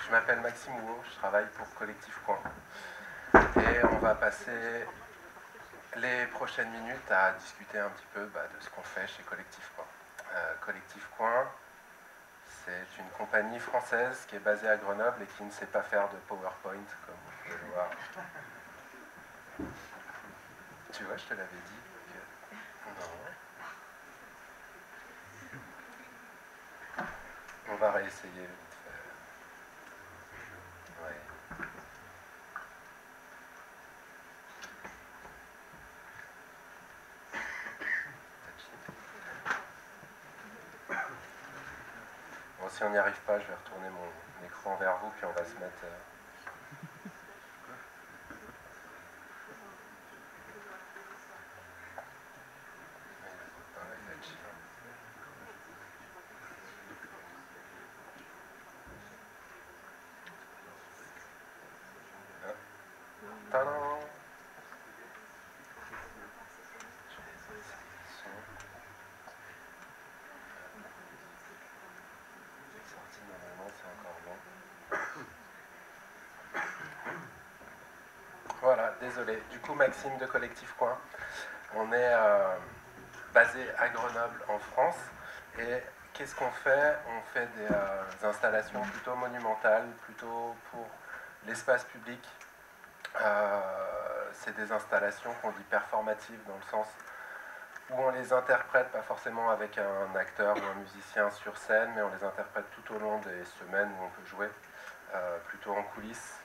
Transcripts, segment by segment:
Je m'appelle Maxime Houot, je travaille pour Collectif Coin. Et on va passer les prochaines minutes à discuter un petit peu de ce qu'on fait chez Collectif Coin. Collectif Coin, c'est une compagnie française qui est basée à Grenoble et qui ne sait pas faire de PowerPoint, comme vous pouvez le voir. Tu vois, je te l'avais dit que... Non. On va réessayer vite fait. Ouais. Bon, si on n'y arrive pas, je vais retourner mon écran vers vous, puis on va se mettre... Tadam! Sorti, normalement, c'est encore bon. Voilà, désolé. Du coup, Maxime de Collectif Coin. On est basé à Grenoble, en France. Et qu'est-ce qu'on fait? On fait des installations plutôt monumentales, plutôt pour l'espace public. C'est des installations qu'on dit performatives dans le sens où on les interprète, pas forcément avec un acteur ou un musicien sur scène, mais on les interprète tout au long des semaines où on peut jouer, plutôt en coulisses.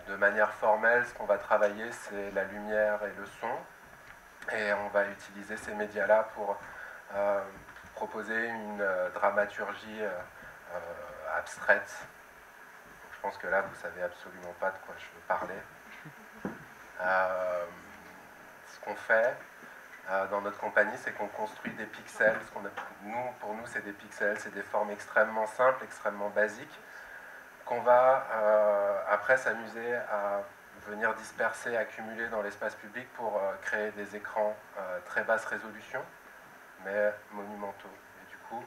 De manière formelle, ce qu'on va travailler, c'est la lumière et le son. Et on va utiliser ces médias-là pour proposer une dramaturgie abstraite. Je pense que là, vous ne savez absolument pas de quoi je veux parler. Ce qu'on fait dans notre compagnie, c'est qu'on construit des pixels. Pour nous, c'est des pixels, c'est des formes extrêmement simples, extrêmement basiques, qu'on va après s'amuser à venir disperser, accumuler dans l'espace public pour créer des écrans très basse résolution, mais monumentaux. Et du coup,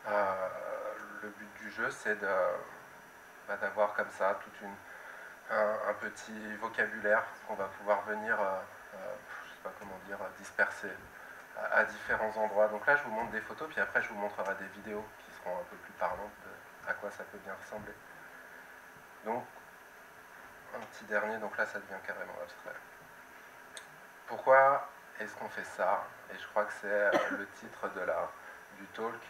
le but du jeu, c'est d'avoir comme ça un petit vocabulaire qu'on va pouvoir venir, je sais pas comment dire, disperser à différents endroits. Donc là, je vous montre des photos, puis après, je vous montrerai des vidéos qui seront un peu plus parlantes de à quoi ça peut bien ressembler. Donc, un petit dernier, donc là, ça devient carrément abstrait. Pourquoi est-ce qu'on fait ça? Et je crois que c'est le titre du talk.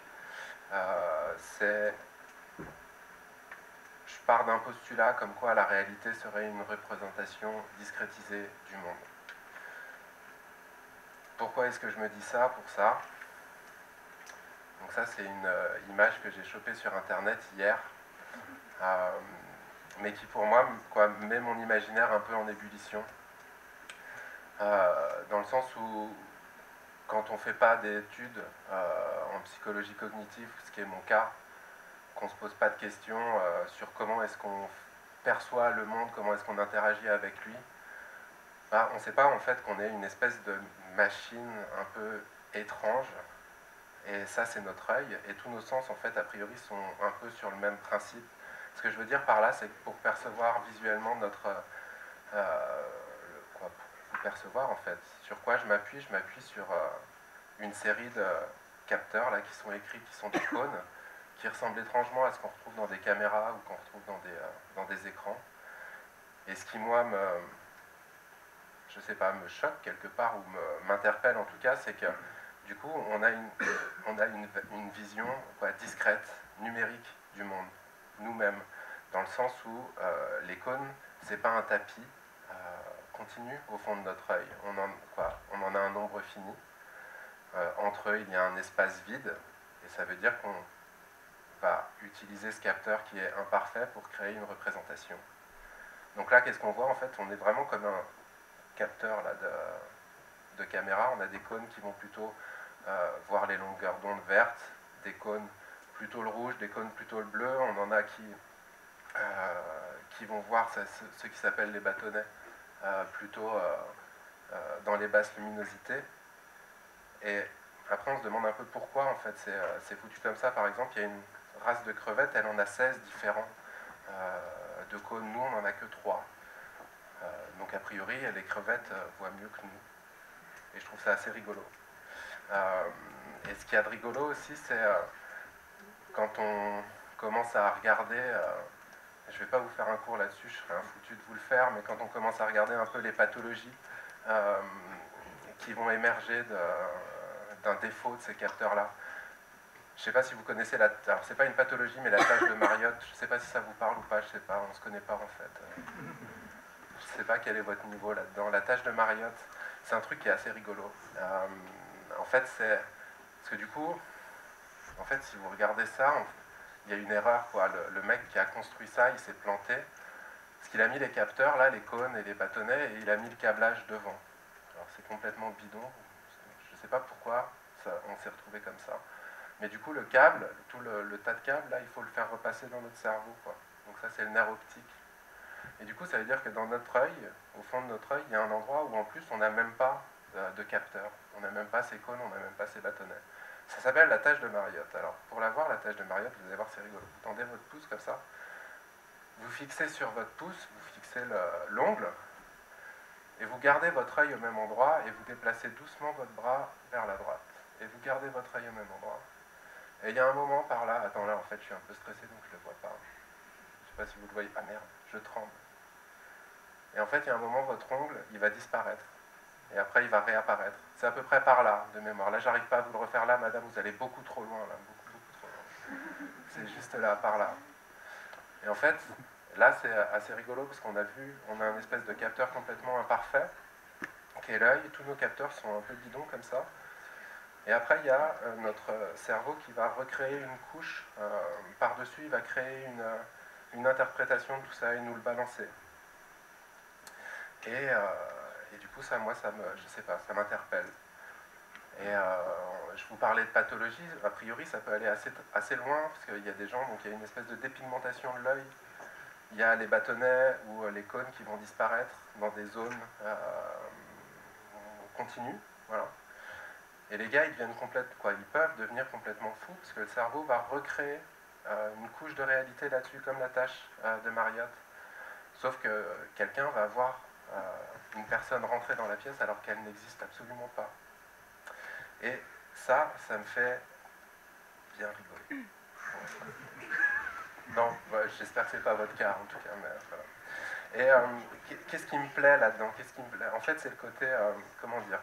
Je pars d'un postulat comme quoi la réalité serait une représentation discrétisée du monde. Pourquoi est-ce que je me dis ça? Pour ça. Donc ça, c'est une image que j'ai chopée sur Internet hier, mais qui pour moi met mon imaginaire un peu en ébullition. Dans le sens où, quand on ne fait pas d'études en psychologie cognitive, ce qui est mon cas, qu'on ne se pose pas de questions sur comment est-ce qu'on perçoit le monde, comment est-ce qu'on interagit avec lui, on ne sait pas en fait qu'on est une espèce de machine un peu étrange, et ça c'est notre œil, et tous nos sens en fait a priori sont un peu sur le même principe. Ce que je veux dire par là, c'est que pour percevoir visuellement pour percevoir en fait, sur quoi je m'appuie sur une série de capteurs là qui sont écrits, qui sont des cônes, qui ressemblent étrangement à ce qu'on retrouve dans des caméras ou qu'on retrouve dans des écrans. Et ce qui moi je sais pas, me choque quelque part ou m'interpelle en tout cas, c'est que du coup on a une vision discrète, numérique du monde, nous-mêmes, dans le sens où l'icône, c'est pas un tapis continu au fond de notre œil. On en a un nombre fini. Entre eux, il y a un espace vide, et ça veut dire qu'on va utiliser ce capteur qui est imparfait pour créer une représentation. Donc là, qu'est-ce qu'on voit? En fait, on est vraiment comme un capteur là, de caméra. On a des cônes qui vont plutôt voir les longueurs d'onde vertes, des cônes plutôt le rouge, des cônes plutôt le bleu. On en a qui vont voir ce qui s'appelle les bâtonnets, plutôt dans les basses luminosités. Et après, on se demande un peu pourquoi en fait c'est foutu comme ça. Par exemple, il y a race de crevettes, elle en a 16 différents de cônes. Nous, on n'en a que 3. Donc a priori, les crevettes voient mieux que nous. Et je trouve ça assez rigolo. Et ce qu'il y a de rigolo aussi, c'est quand on commence à regarder, je ne vais pas vous faire un cours là-dessus, je serais un foutu de vous le faire, mais quand on commence à regarder un peu les pathologies qui vont émerger d'un défaut de ces capteurs-là. Je ne sais pas si vous connaissez la... Alors, c'est pas une pathologie, mais la tâche de Mariotte. Je ne sais pas si ça vous parle ou pas, je ne sais pas, on ne se connaît pas en fait. Je ne sais pas quel est votre niveau là-dedans. La tâche de Mariotte, c'est un truc qui est assez rigolo. En fait, c'est... Parce que du coup, en fait, si vous regardez ça, il y a une erreur, quoi. Le mec qui a construit ça, il s'est planté. Parce qu'il a mis les capteurs, là, les cônes et les bâtonnets, et il a mis le câblage devant. Alors, c'est complètement bidon. Je ne sais pas pourquoi on s'est retrouvé comme ça. Mais du coup, le câble, tout le tas de câbles, là, il faut le faire repasser dans notre cerveau, quoi. Donc ça, c'est le nerf optique. Et du coup, ça veut dire que dans notre œil, au fond de notre œil, il y a un endroit où, en plus, on n'a même pas de capteur. On n'a même pas ces cônes, on n'a même pas ces bâtonnets. Ça s'appelle la tâche de Mariotte. Alors, pour la voir, la tâche de Mariotte, vous allez voir, c'est rigolo. Vous tendez votre pouce comme ça. Vous fixez sur votre pouce, vous fixez l'ongle, et vous gardez votre œil au même endroit, et vous déplacez doucement votre bras vers la droite. Et vous gardez votre œil au même endroit. Et il y a un moment par là, attends là en fait je suis un peu stressé donc je ne le vois pas. Je ne sais pas si vous le voyez, ah merde, je tremble. Et en fait il y a un moment, votre ongle, il va disparaître. Et après il va réapparaître. C'est à peu près par là, de mémoire. Là j'arrive pas à vous le refaire là, madame, vous allez beaucoup trop loin là, beaucoup trop loin. C'est juste là, par là. Et en fait, là c'est assez rigolo parce qu'on a vu, on a un espèce de capteur complètement imparfait, qui est l'œil, tous nos capteurs sont un peu bidons comme ça. Et après, il y a notre cerveau qui va recréer une couche par-dessus, il va créer une interprétation de tout ça et nous le balancer. Et du coup, ça, moi, je sais pas, ça m'interpelle. Et je vous parlais de pathologie, a priori, ça peut aller assez loin, parce qu'il y a des gens, donc il y a une espèce de dépigmentation de l'œil. Il y a les bâtonnets ou les cônes qui vont disparaître dans des zones continues. Voilà. Et les gars, ils peuvent devenir complètement fous, parce que le cerveau va recréer une couche de réalité là-dessus, comme la tâche de Mariotte. Sauf que quelqu'un va voir une personne rentrer dans la pièce alors qu'elle n'existe absolument pas. Et ça me fait bien rigoler. Non, j'espère que c'est pas votre cas en tout cas, mais voilà. Et qu'est-ce qui me plaît là-dedans? En fait, c'est le côté, comment dire,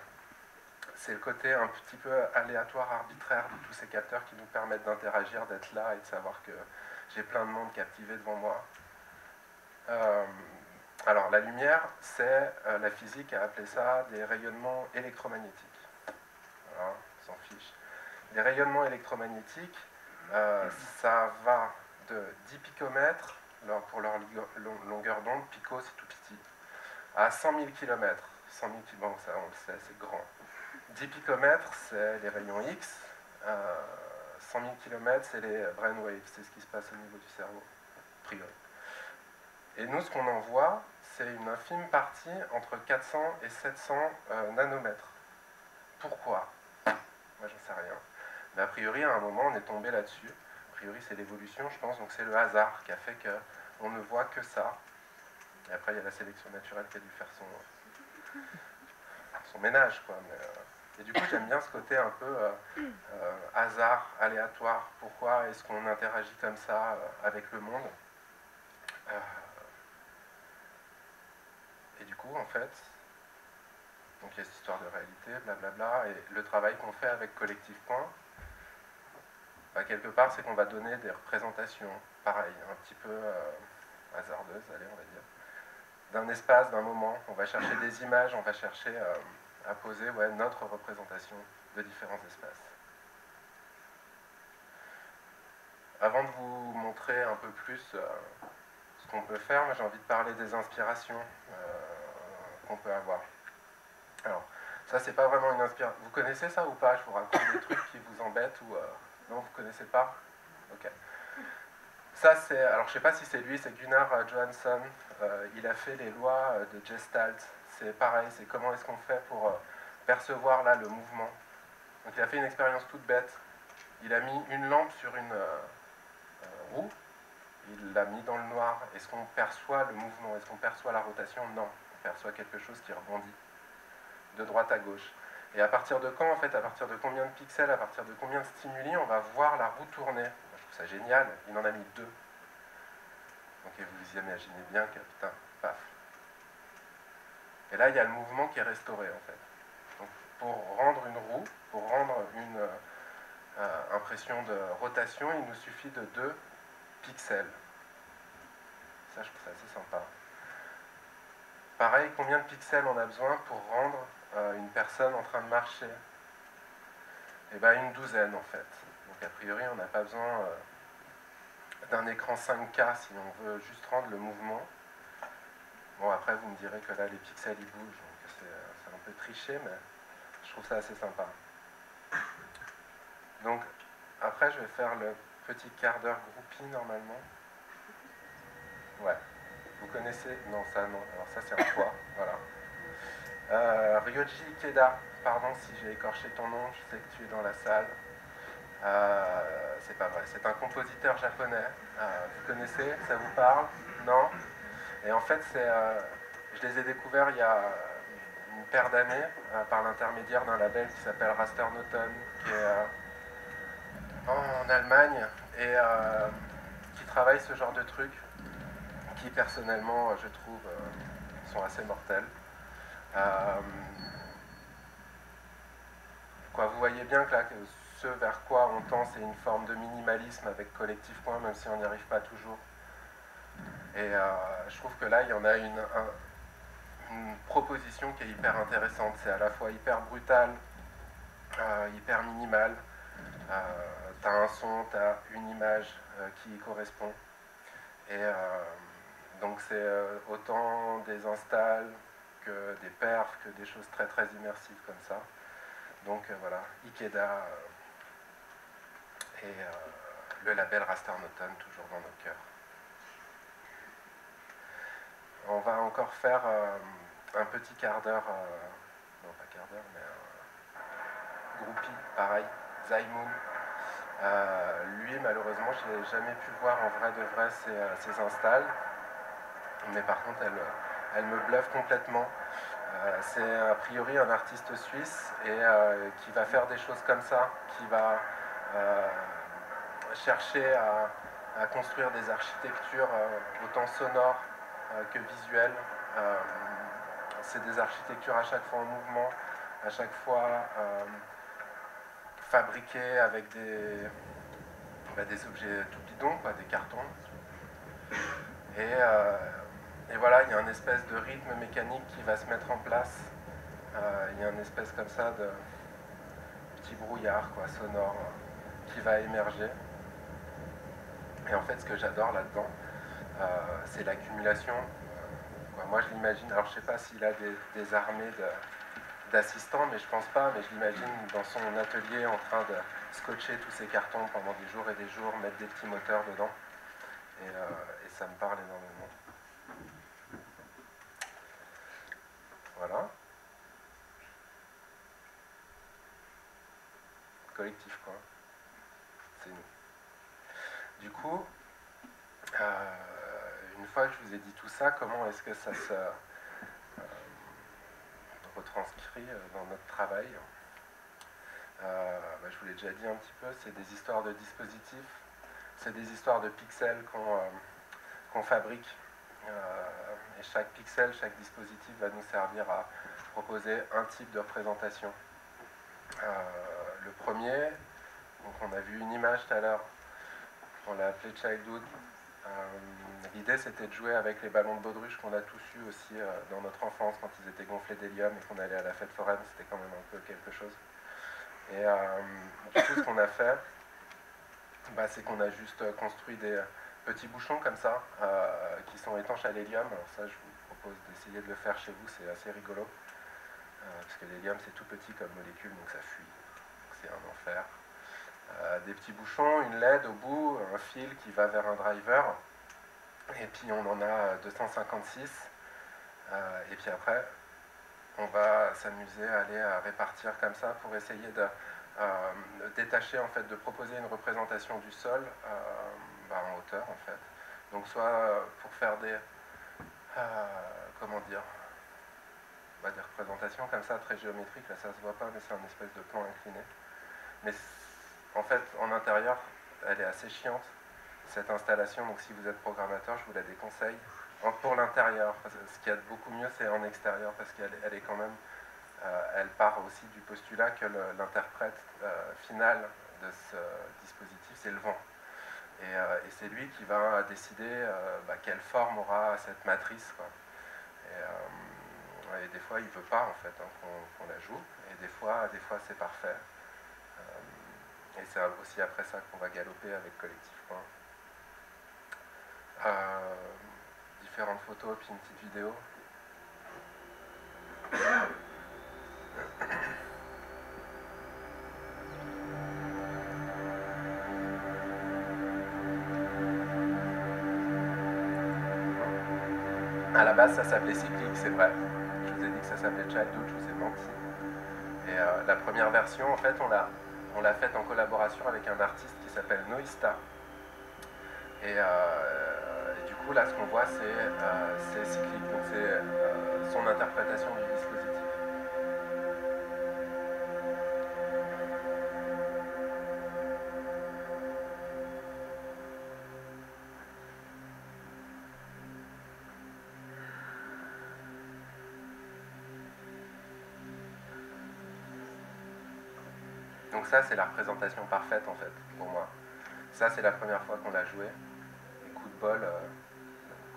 c'est le côté un petit peu aléatoire, arbitraire de tous ces capteurs qui nous permettent d'interagir, d'être là et de savoir que j'ai plein de monde captivé devant moi. Alors la lumière, c'est, la physique a appelé ça des rayonnements électromagnétiques. Voilà, on s'en fiche. Les rayonnements électromagnétiques, ça va de 10 picomètres pour leur longueur d'onde, pico c'est tout petit, à 100 000 km. 100 000 km, bon ça on le sait, c'est grand. 10 picomètres, c'est les rayons X. 100 000 km, c'est les brainwaves, c'est ce qui se passe au niveau du cerveau, a priori. Et nous, ce qu'on en voit, c'est une infime partie entre 400 et 700 nanomètres. Pourquoi? Moi, j'en sais rien. Mais a priori, à un moment, on est tombé là-dessus. A priori, c'est l'évolution, je pense, donc c'est le hasard qui a fait qu'on ne voit que ça. Et après, il y a la sélection naturelle qui a dû faire son ménage, quoi. Et du coup, j'aime bien ce côté un peu hasard, aléatoire. Pourquoi est-ce qu'on interagit comme ça avec le monde? Et du coup, en fait, donc il y a cette histoire de réalité, blablabla, et le travail qu'on fait avec Collectif Point, bah, quelque part, c'est qu'on va donner des représentations, pareil, un petit peu hasardeuses, allez, on va dire, d'un espace, d'un moment. On va chercher des images, on va chercher à poser notre représentation de différents espaces. Avant de vous montrer un peu plus ce qu'on peut faire, moi j'ai envie de parler des inspirations qu'on peut avoir. Alors, ça c'est pas vraiment une inspiration. Vous connaissez ça ou pas? Je vous raconte des trucs qui vous embêtent ou... Non, vous connaissez pas? Ok. Ça c'est... Alors je sais pas si c'est lui, c'est Gunnar Johansson. Il a fait les lois de Gestalt. C'est pareil, c'est comment est-ce qu'on fait pour percevoir là le mouvement. Donc il a fait une expérience toute bête. Il a mis une lampe sur l'a mis dans le noir. Est-ce qu'on perçoit le mouvement? Est-ce qu'on perçoit la rotation? Non, on perçoit quelque chose qui rebondit de droite à gauche. Et à partir de quand, en fait, à partir de combien de pixels, à partir de combien de stimuli, on va voir la roue tourner? Je trouve ça génial, il en a mis 2. Donc vous imaginez bien que, putain, paf. Et là, il y a le mouvement qui est restauré, en fait. Donc, pour rendre une roue, pour rendre une impression de rotation, il nous suffit de 2 pixels. Ça, je trouve ça assez sympa. Pareil, combien de pixels on a besoin pour rendre une personne en train de marcher? Eh bien, une douzaine, en fait. Donc, a priori, on n'a pas besoin d'un écran 5K si on veut juste rendre le mouvement. Bon, après, vous me direz que là, les pixels, ils bougent, donc c'est un peu triché, mais je trouve ça assez sympa. Donc, après, je vais faire le petit quart d'heure groupie, normalement. Ouais. Vous connaissez? Non, ça, non. Alors ça, c'est un toit, voilà. Ryoji Ikeda, pardon si j'ai écorché ton nom, je sais que tu es dans la salle. C'est pas vrai, c'est un compositeur japonais. Vous connaissez? Ça vous parle? Non? Et en fait, je les ai découverts il y a une paire d'années par l'intermédiaire d'un label qui s'appelle Rasternoten, qui est en Allemagne et qui travaille ce genre de trucs qui, personnellement, je trouve, sont assez mortels. Vous voyez bien que là, ce vers quoi on tend, c'est une forme de minimalisme avec Collectif Point, même si on n'y arrive pas toujours. Et je trouve que là, il y en a une proposition qui est hyper intéressante. C'est à la fois hyper brutal, hyper minimal. Tu as un son, tu as une image qui y correspond. Et donc c'est autant des installs que des perfs, que des choses très très immersives comme ça. Donc voilà, Ikeda et le label Rasternoten, toujours dans nos cœurs. On va encore faire un petit quart d'heure, non pas quart d'heure, mais groupie, pareil, Zaimoun. Lui, malheureusement, je n'ai jamais pu voir en vrai de vrai ses installs, mais par contre, elle me bluffe complètement. C'est a priori un artiste suisse et qui va faire des choses comme ça, qui va chercher à construire des architectures autant sonores que visuelles. C'est des architectures à chaque fois en mouvement, à chaque fois fabriquées avec des objets tout bidons, des cartons. Et voilà, il y a une espèce de rythme mécanique qui va se mettre en place. Il y a une espèce comme ça de petit brouillard sonore qui va émerger. Et en fait, ce que j'adore là-dedans, c'est l'accumulation. Moi, je l'imagine, alors je ne sais pas s'il a des armées d'assistants, mais je pense pas, mais je l'imagine dans son atelier en train de scotcher tous ces cartons pendant des jours et des jours, mettre des petits moteurs dedans. Et ça me parle énormément. Voilà. Collectif, quoi. C'est nous. Du coup, une fois que je vous ai dit tout ça, comment est-ce que ça se retranscrit dans notre travail? Je vous l'ai déjà dit un petit peu, c'est des histoires de dispositifs, c'est des histoires de pixels qu'on fabrique. Et chaque pixel, chaque dispositif va nous servir à proposer un type de représentation. Le premier, donc on a vu une image tout à l'heure, on l'a appelé Childhood. L'idée, c'était de jouer avec les ballons de baudruche qu'on a tous eu aussi dans notre enfance quand ils étaient gonflés d'hélium et qu'on allait à la fête foraine. C'était quand même un peu quelque chose. Et du coup, ce qu'on a fait, c'est qu'on a juste construit des petits bouchons comme ça qui sont étanches à l'hélium. Alors ça, je vous propose d'essayer de le faire chez vous, c'est assez rigolo. Parce que l'hélium, c'est tout petit comme molécule, donc ça fuit. C'est un enfer. Des petits bouchons, une LED au bout, un fil qui va vers un driver, et puis on en a 256, et puis après on va s'amuser à aller répartir comme ça pour essayer de détacher, en fait, de proposer une représentation du sol en hauteur, en fait, Donc soit pour faire des, comment dire, on va dire représentation comme ça, très géométrique, là ça se voit pas, mais c'est un espèce de plan incliné. Mais en fait, en intérieur, elle est assez chiante, cette installation, donc si vous êtes programmateur, je vous la déconseille. Pour l'intérieur, ce qu'il y a de beaucoup mieux, c'est en extérieur, parce qu'elle est quand même, elle part aussi du postulat que l'interprète final de ce dispositif, c'est le vent. Et c'est lui qui va décider quelle forme aura cette matrice, quoi. Et des fois, il ne veut pas en fait qu'on la joue, et des fois c'est parfait. Et c'est aussi après ça qu'on va galoper avec Collectif. Différentes photos, puis une petite vidéo. À la base, ça s'appelait Cyclique, c'est vrai. Je vous ai dit que ça s'appelait Childhood, je vous ai menti. Et la première version, en fait, on l'a faite en collaboration avec un artiste qui s'appelle Noista. Et du coup, là, ce qu'on voit, c'est Cyclique, donc c'est son interprétation du dispositif. Donc ça, c'est la représentation parfaite, en fait, pour moi. Ça, c'est la première fois qu'on l'a joué. Et coup de bol,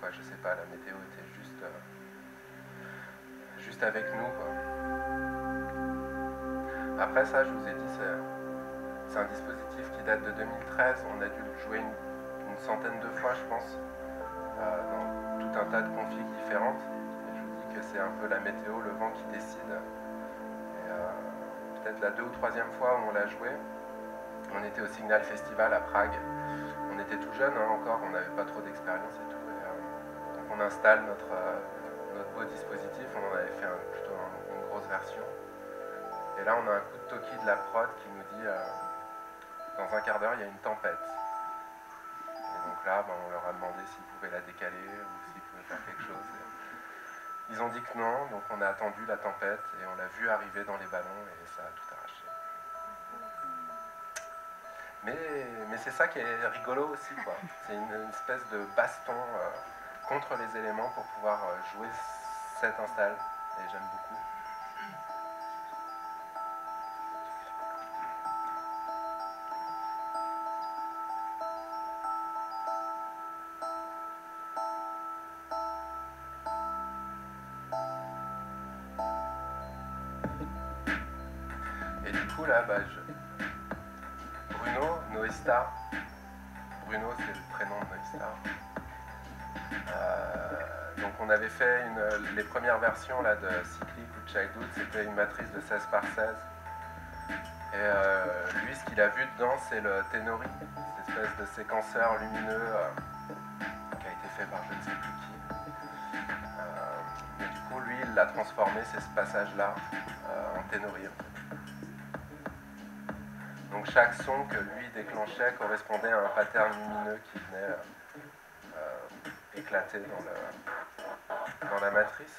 quoi, je sais pas, la météo était juste avec nous, quoi. Après ça, je vous ai dit, c'est un dispositif qui date de 2013. On a dû le jouer une centaine de fois, je pense, dans tout un tas de configs différentes. Et je vous dis que c'est un peu la météo, le vent qui décide. Et peut-être la 2e ou 3e fois où on l'a joué, on était au Signal Festival à Prague. On était tout jeune encore, on n'avait pas trop d'expérience et tout. Et, donc on installe notre beau dispositif, on en avait fait plutôt une grosse version. Et là, on a un coup de toki de la prod qui nous dit dans un quart d'heure, il y a une tempête. Et donc là, on leur a demandé s'ils pouvaient la décaler ou s'ils pouvaient faire quelque chose. Et ils ont dit que non, donc on a attendu la tempête et on l'a vu arriver dans les ballons et ça a tout arraché. Mais c'est ça qui est rigolo aussi, quoi. C'est une espèce de baston contre les éléments pour pouvoir jouer cette install. Et j'aime beaucoup. Et du coup, là, Bruno, Noesta, Bruno, c'est le prénom de Noesta. Donc on avait fait les premières versions là, de Cyclique ou de Childhood, c'était une matrice de 16 par 16. Et lui, ce qu'il a vu dedans, c'est le Tenori, cette espèce de séquenceur lumineux qui a été fait par je ne sais plus qui. Mais du coup, lui, il l'a transformé, c'est ce passage-là, en Tenori. Donc chaque son que lui déclenchait correspondait à un pattern lumineux qui venait éclater dans la matrice.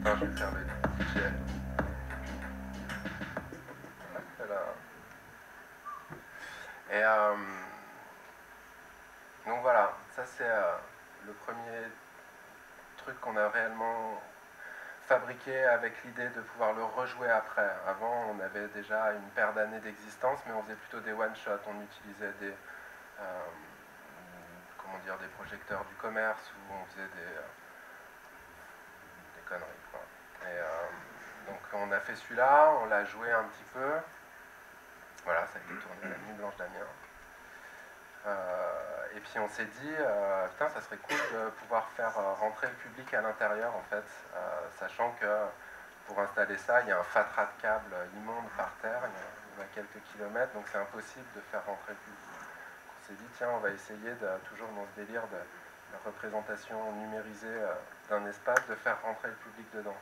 Attends, je vais faire le DJ. Voilà. Et donc voilà, ça c'est le premier truc qu'on a réellement fabriqué avec l'idée de pouvoir le rejouer après. Avant, on avait déjà une paire d'années d'existence, mais on faisait plutôt des one-shots. On utilisait des projecteurs du commerce ou on faisait des conneries, quoi. Et donc on a fait celui-là, on l'a joué un petit peu. Voilà, ça a été tourné la nuit blanche d'Amiens. puis on s'est dit, putain, ça serait cool de pouvoir faire rentrer le public à l'intérieur, en fait, sachant que pour installer ça, il y a un fatras de câbles immonde par terre, il y en a quelques kilomètres, donc c'est impossible de faire rentrer le public. On s'est dit, tiens, on va essayer, toujours dans ce délire de la représentation numérisée d'un espace, de faire rentrer le public dedans.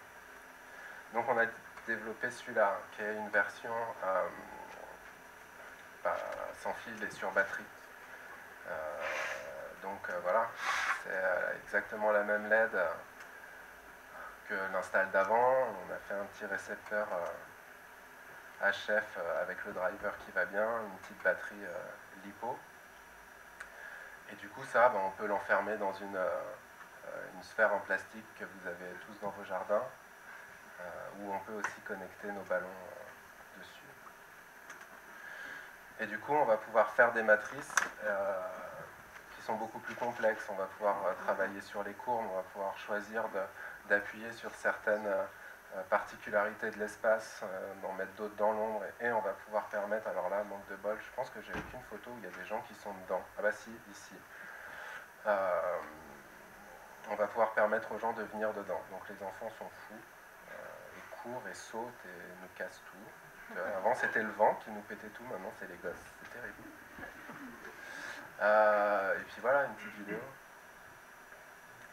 Donc on a développé celui-là, qui est une version sans fil et sur batterie. Voilà, c'est exactement la même LED que l'install d'avant. On a fait un petit récepteur HF avec le driver qui va bien, une petite batterie LiPo. Et du coup, ça, on peut l'enfermer dans une sphère en plastique que vous avez tous dans vos jardins, où on peut aussi connecter nos ballons dessus. Et du coup, on va pouvoir faire des matrices qui sont beaucoup plus complexes. On va pouvoir travailler sur les courbes, on va pouvoir choisir d'appuyer sur certaines particularités de l'espace, d'en mettre d'autres dans l'ombre, et on va pouvoir permettre, alors là, manque de bol, je pense que j'ai aucune photo où il y a des gens qui sont dedans. Ah bah si, ici. On va pouvoir permettre aux gens de venir dedans. Donc les enfants sont fous, ils courent et sautent et nous cassent tout. Avant c'était le vent qui nous pétait tout, maintenant c'est les gosses, c'est terrible. Et puis voilà, une petite vidéo.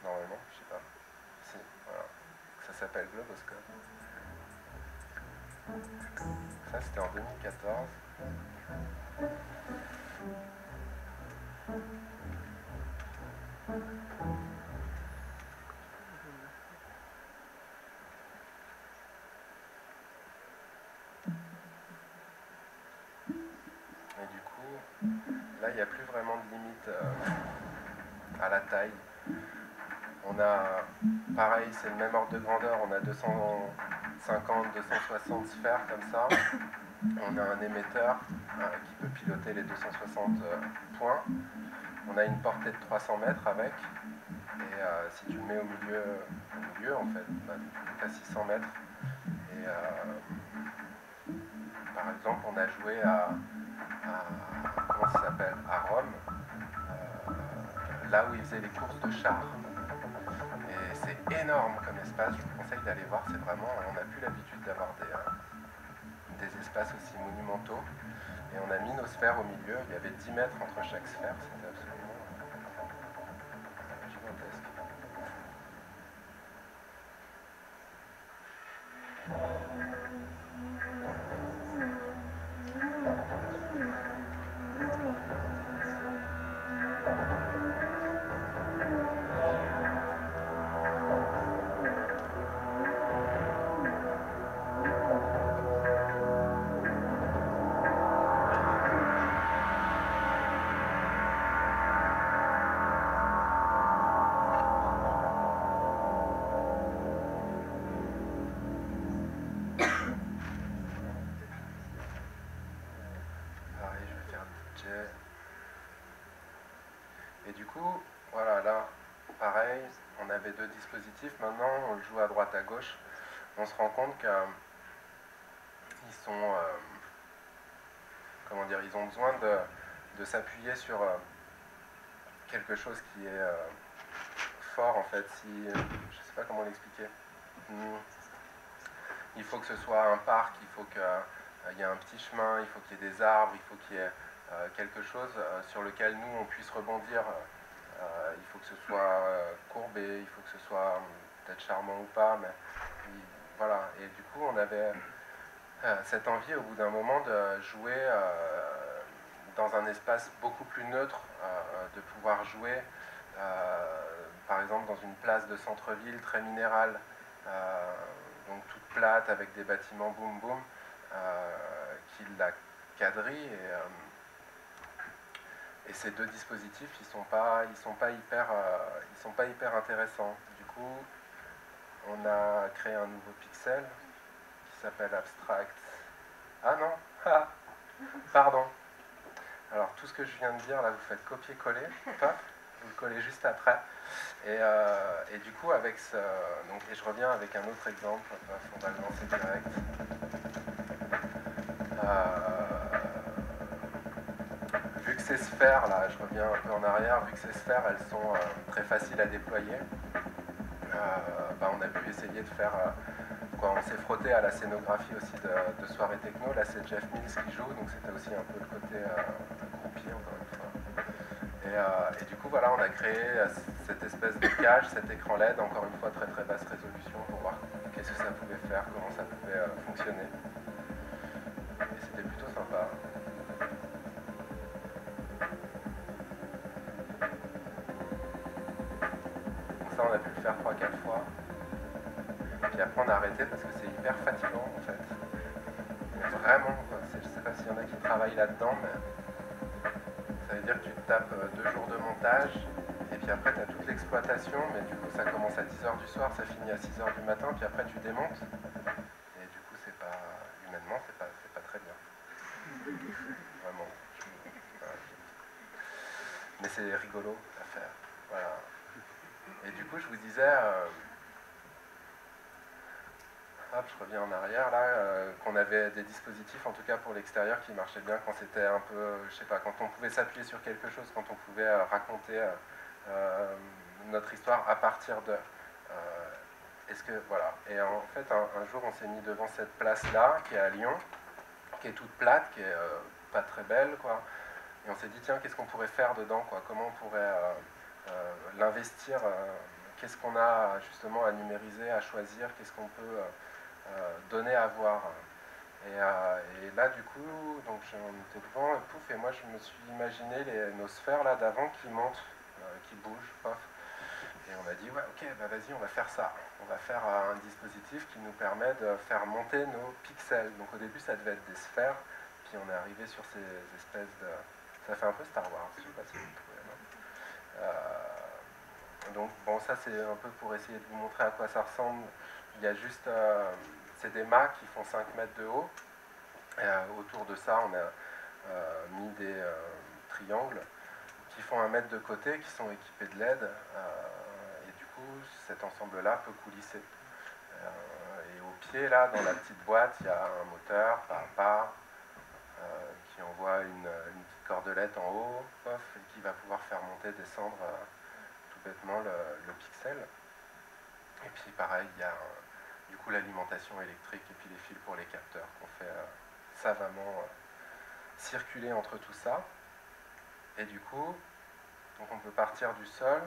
Normalement, je sais pas. Si, voilà. Ça s'appelle Globoscope. Ça c'était en 2014. Et du coup, là il n'y a plus vraiment de limite à la taille. On a, pareil, c'est le même ordre de grandeur, on a 250, 260 sphères comme ça. On a un émetteur qui peut piloter les 260 points. On a une portée de 300 mètres avec. Et si tu le mets au milieu en fait, tu as 600 mètres. Et par exemple, on a joué à comment ça s'appelle, à Rome, là où ils faisaient les courses de chars. Et c'est énorme comme espace, je vous conseille d'aller voir, c'est vraiment, on n'a plus l'habitude d'avoir des espaces aussi monumentaux. Et on a mis nos sphères au milieu, il y avait 10 mètres entre chaque sphère, c'était absolument gigantesque. Et du coup, voilà, là, pareil, on avait deux dispositifs, maintenant on le joue à droite à gauche. On se rend compte qu'ils sont, comment dire, ils ont besoin de s'appuyer sur quelque chose qui est fort en fait. Si, je ne sais pas comment l'expliquer. Il faut que ce soit un parc, il faut qu'il y ait un petit chemin, il faut qu'il y ait des arbres, il faut qu'il y ait quelque chose sur lequel nous on puisse rebondir. Il faut que ce soit courbé, il faut que ce soit peut-être charmant ou pas, mais voilà. Et du coup on avait cette envie au bout d'un moment de jouer dans un espace beaucoup plus neutre, de pouvoir jouer par exemple dans une place de centre-ville très minérale, donc toute plate avec des bâtiments boum boum qui la quadrillent. Et ces deux dispositifs, ils sont pas hyper intéressants. Du coup, on a créé un nouveau pixel qui s'appelle Abstract. Ah non, ah, pardon. Alors tout ce que je viens de dire là, vous faites copier-coller, paf, vous le collez juste après. Et du coup, avec ce, donc, et je reviens avec un autre exemple. Paf, on va le lancer direct. Vu que c'est ces sphères là, je reviens un peu en arrière, vu que ces sphères elles sont très faciles à déployer, on a pu essayer de faire on s'est frotté à la scénographie aussi de soirée techno. Là c'est Jeff Mills qui joue, donc c'était aussi un peu le côté groupie encore une fois. Et du coup voilà, on a créé cette espèce de cage, cet écran LED, encore une fois très très basse résolution pour voir qu'est-ce que ça pouvait faire, comment ça pouvait fonctionner. Et c'était plutôt sympa. Donc ça on a pu le faire 3-4 fois. Puis après on a arrêté parce que c'est hyper fatigant en fait. Mais vraiment, je sais pas s'il y en a qui travaillent là-dedans, mais ça veut dire que tu te tapes 2 jours de montage, et puis après tu as toute l'exploitation, mais du coup ça commence à 10h du soir, ça finit à 6h du matin, puis après tu démontes. Et du coup c'est pas, humainement c'est pas très bien. Vraiment. Mais c'est rigolo à faire. Voilà. Et du coup je vous disais... Hop, je reviens en arrière là, qu'on avait des dispositifs en tout cas pour l'extérieur qui marchaient bien quand c'était un peu, je sais pas, quand on pouvait s'appuyer sur quelque chose, quand on pouvait raconter notre histoire à partir de. Est-ce que voilà. Et en fait, un jour, on s'est mis devant cette place là, qui est à Lyon, qui est toute plate, qui est pas très belle, quoi. Et on s'est dit tiens, qu'est-ce qu'on pourrait faire dedans, quoi. Comment on pourrait l'investir. Qu'est-ce qu'on a justement à numériser, à choisir, qu'est-ce qu'on peut donner à voir. Et là, du coup, donc j'en étais devant, et pouf, et moi je me suis imaginé nos sphères là d'avant qui montent, qui bougent, paf. Et on a dit, ouais, ok, bah vas-y, on va faire ça. On va faire un dispositif qui nous permet de faire monter nos pixels. Donc au début, ça devait être des sphères, puis on est arrivé sur ces espèces de... Ça fait un peu Star Wars, je sais pas si vous trouvez. Donc bon, ça c'est un peu pour essayer de vous montrer à quoi ça ressemble. Il y a juste, c'est des mâts qui font 5 mètres de haut. Et, autour de ça, on a mis des triangles qui font 1 mètre de côté, qui sont équipés de LED. Et du coup, cet ensemble-là peut coulisser. Et au pied, là, dans la petite boîte, il y a un moteur par qui envoie une petite cordelette en haut, pof, et qui va pouvoir faire monter, descendre tout bêtement le pixel. Et puis pareil, il y a du coup l'alimentation électrique et puis les fils pour les capteurs qu'on fait savamment circuler entre tout ça. Et du coup, donc on peut partir du sol,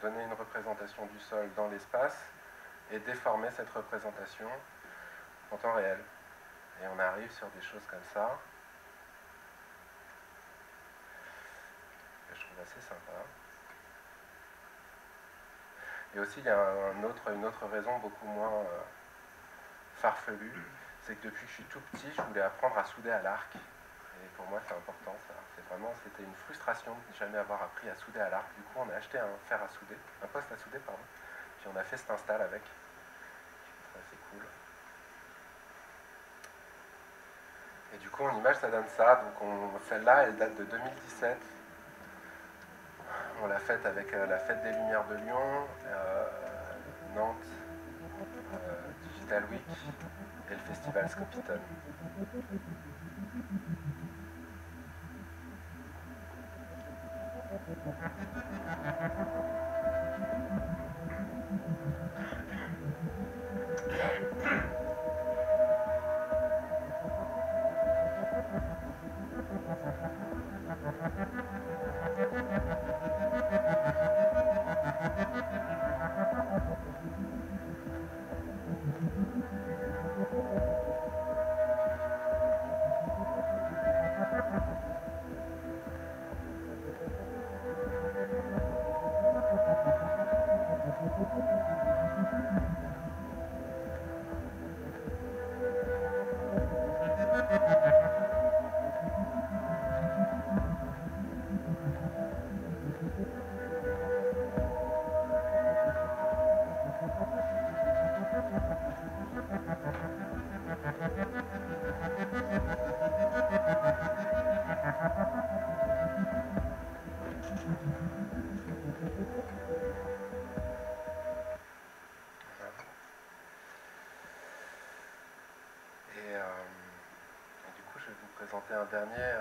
donner une représentation du sol dans l'espace et déformer cette représentation en temps réel. Et on arrive sur des choses comme ça, que je trouve assez sympa. Et aussi, il y a une autre raison beaucoup moins farfelue, c'est que depuis que je suis tout petit, je voulais apprendre à souder à l'arc. Et pour moi, c'est important, ça. C'était une frustration de ne jamais avoir appris à souder à l'arc. Du coup, on a acheté un fer à souder, un poste à souder, pardon. Puis on a fait cette install avec. C'est cool. Et du coup, en image, ça donne ça. Donc, celle-là, elle date de 2017. On l'a faite avec la Fête des Lumières de Lyon, Nantes, Digital Week et le Festival Scopiton. Et du coup, je vais vous présenter un dernier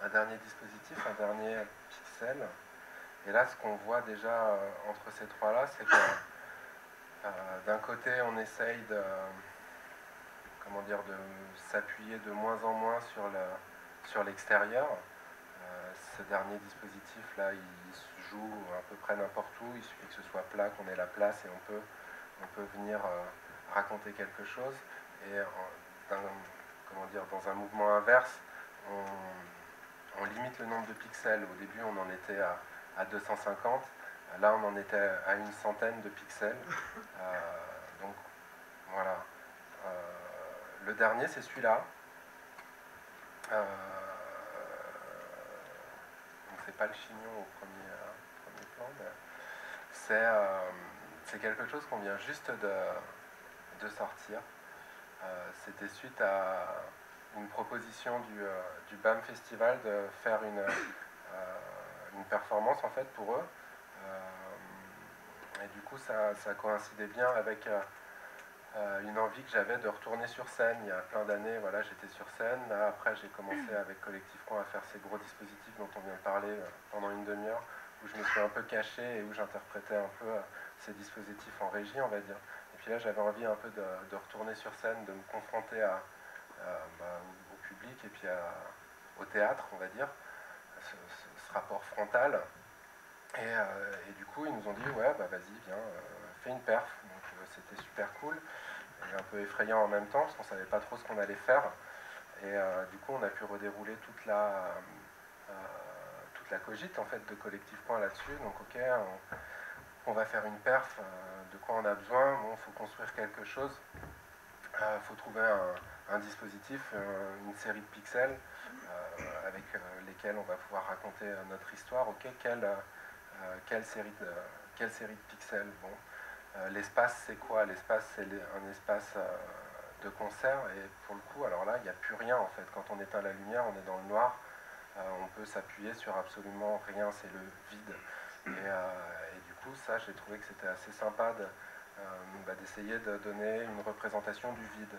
un dernier dispositif, un dernier pixel. Et là, ce qu'on voit déjà entre ces trois-là, c'est que d'un côté, on essaye de, comment dire, de s'appuyer de moins en moins sur l'extérieur. Ce dernier dispositif-là, il se joue à peu près n'importe où. Il suffit que ce soit plat, qu'on ait la place et on peut venir raconter quelque chose. Et comment dire, dans un mouvement inverse, on limite le nombre de pixels. Au début, on en était à 250. Là, on en était à une centaine de pixels. Donc, voilà. Le dernier, c'est celui-là. Donc, c'est pas le chignon au premier plan, mais c'est quelque chose qu'on vient juste de sortir. C'était suite à une proposition du BAM Festival de faire une performance en fait pour eux. Et du coup, ça coïncidait bien avec une envie que j'avais de retourner sur scène. Il y a plein d'années, voilà, j'étais sur scène. Là, après, j'ai commencé avec Collectif Coin à faire ces gros dispositifs dont on vient de parler pendant une demi-heure, où je me suis un peu caché et où j'interprétais un peu ces dispositifs en régie, on va dire. Et puis là, j'avais envie un peu de retourner sur scène, de me confronter au public et puis au théâtre, on va dire, ce rapport frontal. Et du coup, ils nous ont dit, ouais, bah vas-y, viens, fais une perf. Donc c'était super cool et un peu effrayant en même temps, parce qu'on ne savait pas trop ce qu'on allait faire. Et du coup, on a pu redérouler toute la cogite en fait, de Collectif Point là-dessus. Donc, ok, on va faire une perf, de quoi on a besoin. Bon, il faut construire quelque chose. Il faut trouver un dispositif, une série de pixels avec lesquels on va pouvoir raconter notre histoire. Ok, quelle série de pixels? Bon, l'espace, c'est quoi? L'espace, c'est un espace de concert. Et pour le coup, alors là, il n'y a plus rien en fait. Quand on éteint la lumière, on est dans le noir. On peut s'appuyer sur absolument rien. C'est le vide. Et du coup, ça, j'ai trouvé que c'était assez sympa d'essayer de donner une représentation du vide.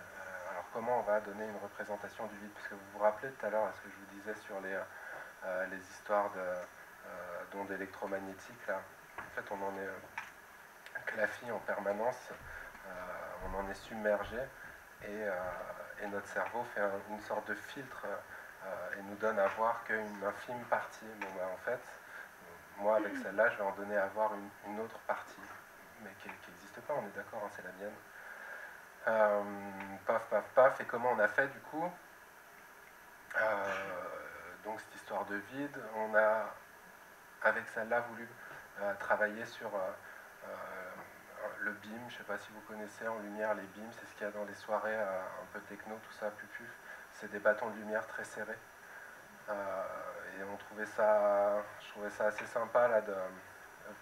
Alors, comment on va donner une représentation du vide? Parce que vous vous rappelez tout à l'heure ce que je vous disais sur les histoires d'ondes électromagnétiques, là. En fait, on en est clafoué en permanence, on en est submergé et notre cerveau fait une sorte de filtre et nous donne à voir qu'une infime partie. Bon, en fait, moi avec celle-là, je vais en donner à voir une autre partie, mais qui n'existe pas, on est d'accord, hein, c'est la mienne. Paf, paf, paf, et comment on a fait du coup? Donc cette histoire de vide, on a avec celle-là voulu travailler sur le BIM. Je ne sais pas si vous connaissez en lumière les BIM, c'est ce qu'il y a dans les soirées un peu techno, tout ça, pupuf. C'est des bâtons de lumière très serrés. Et je trouvais ça assez sympa là, de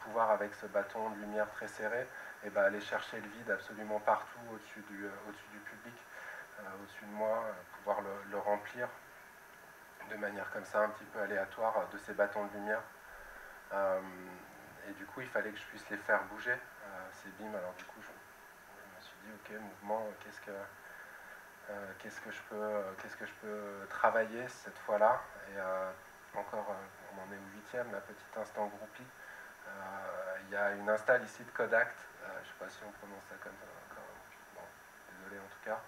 pouvoir avec ce bâton de lumière très serré et aller chercher le vide absolument partout au-dessus du public, au-dessus de moi, pouvoir le remplir de manière comme ça un petit peu aléatoire de ces bâtons de lumière. Et du coup, il fallait que je puisse les faire bouger, ces BIM. Alors du coup, je me suis dit, ok, mouvement, qu'est-ce que je peux travailler cette fois-là? Et encore, on en est au 8e, la petite instant groupie. Il y a une install ici de Kodact, je ne sais pas si on prononce ça comme ça encore. Bon, désolé en tout cas.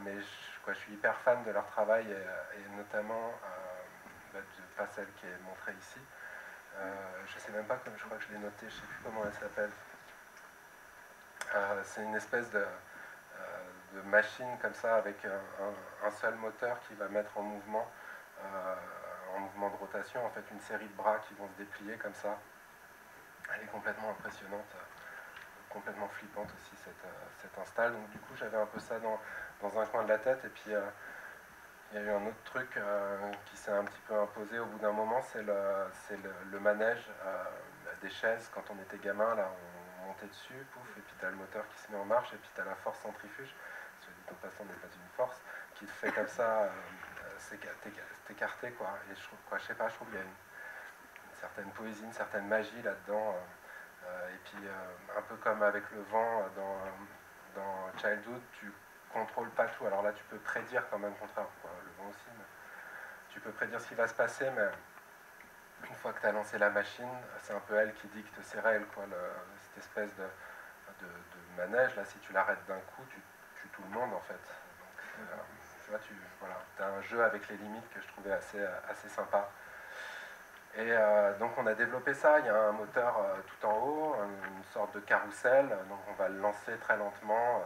Mais je suis hyper fan de leur travail et notamment pas celle qui est montrée ici. Je sais même pas, je crois que je l'ai noté, je sais plus comment elle s'appelle. C'est une espèce de machine comme ça avec un seul moteur qui va mettre en mouvement de rotation, en fait une série de bras qui vont se déplier comme ça. Elle est complètement impressionnante, complètement flippante aussi cette install. Donc du coup j'avais un peu ça dans un coin de la tête et puis il y a eu un autre truc qui s'est un petit peu imposé au bout d'un moment, c'est le manège des chaises. Quand on était gamin, là, on montait dessus, pouf, et puis tu as le moteur qui se met en marche, et puis tu as la force centrifuge, ce dit en passant n'est pas une force, qui te fait comme ça t'écarter, quoi. Et je sais pas, je trouve qu'il y a une certaine poésie, une certaine magie là-dedans. Et puis, un peu comme avec le vent dans Childhood, tu contrôles pas tout. Alors là, tu peux prédire quand même, contraire, quoi, le vent aussi, mais tu peux prédire ce qui va se passer, mais une fois que tu as lancé la machine, c'est un peu elle qui dicte ses règles, quoi, cette espèce de manège, là, si tu l'arrêtes d'un coup, tu tues tout le monde, en fait. Donc, tu vois, voilà, as un jeu avec les limites que je trouvais assez sympa. Et donc on a développé ça, il y a un moteur tout en haut, une sorte de carrousel, donc on va le lancer très lentement,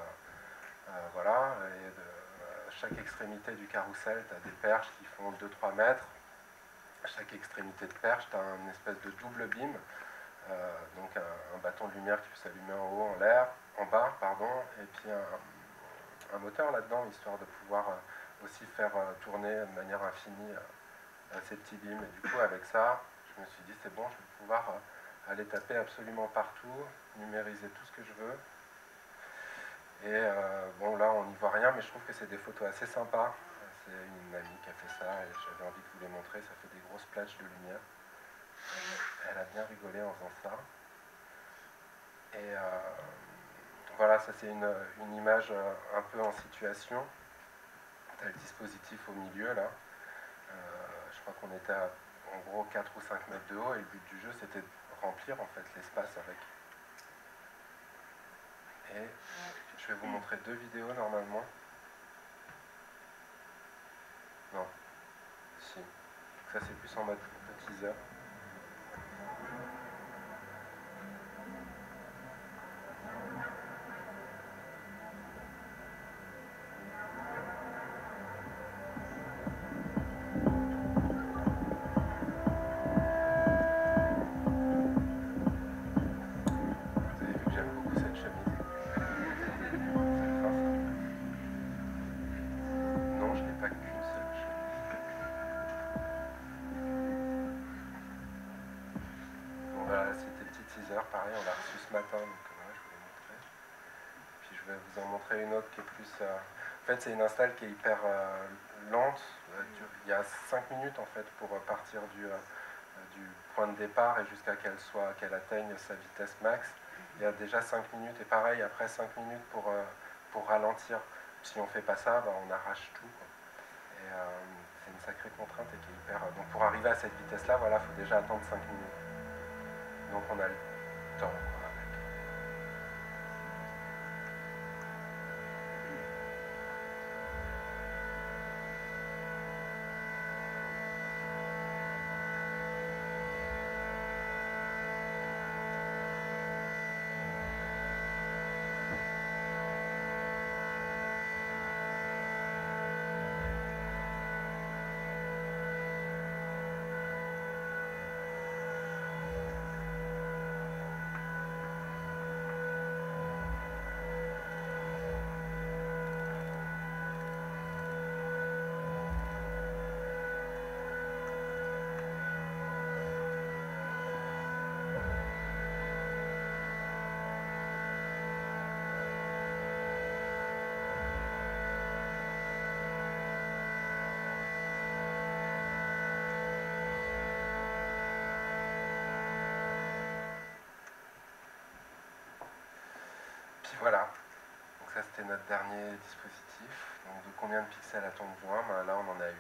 voilà, et de chaque extrémité du carrousel, tu as des perches qui font 2-3 mètres. À chaque extrémité de perche, tu as une espèce de double beam, donc un bâton de lumière qui peut s'allumer en haut, en l'air, en bas, pardon, et puis un moteur là-dedans, histoire de pouvoir aussi faire tourner de manière infinie ces petits beams. Et du coup, avec ça, je me suis dit, c'est bon, je vais pouvoir aller taper absolument partout, numériser tout ce que je veux. Et bon, là, on n'y voit rien, mais je trouve que c'est des photos assez sympas. C'est une amie qui a fait ça, et j'avais envie de vous les montrer. Ça fait des grosses plages de lumière. Elle a bien rigolé en faisant ça. Et voilà, ça c'est une image un peu en situation. Tu as le dispositif au milieu, là. Je crois qu'on était à en gros 4 ou 5 mètres de haut, et le but du jeu, c'était de remplir en fait l'espace avec. Et je vais vous montrer 2 vidéos normalement. Non. Si. Ça c'est plus en mode teaser. Vous avez vu que j'aime beaucoup cette chemise. C'est fin, ça. Non, je n'ai pas qu'une seule chemise. Bon voilà, c'était petit teaser, pareil, on l'a reçu ce matin, donc voilà, je vous l'ai montré. Puis je vais vous en montrer une autre qui est plus... En fait, c'est une install qui est hyper lente. Il y a 5 minutes en fait pour partir du point de départ et jusqu'à qu'elle atteigne sa vitesse max. Il y a déjà 5 minutes et pareil, après 5 minutes pour ralentir. Si on ne fait pas ça, ben, on arrache tout, quoi. Et c'est une sacrée contrainte et qui est hyper... Donc pour arriver à cette vitesse-là, voilà, il faut déjà attendre 5 minutes. Donc on a le temps, quoi, avec. Puis voilà. Donc ça c'était notre dernier dispositif. Donc de combien de pixels a-t-on besoin? Ben, là on en a 8.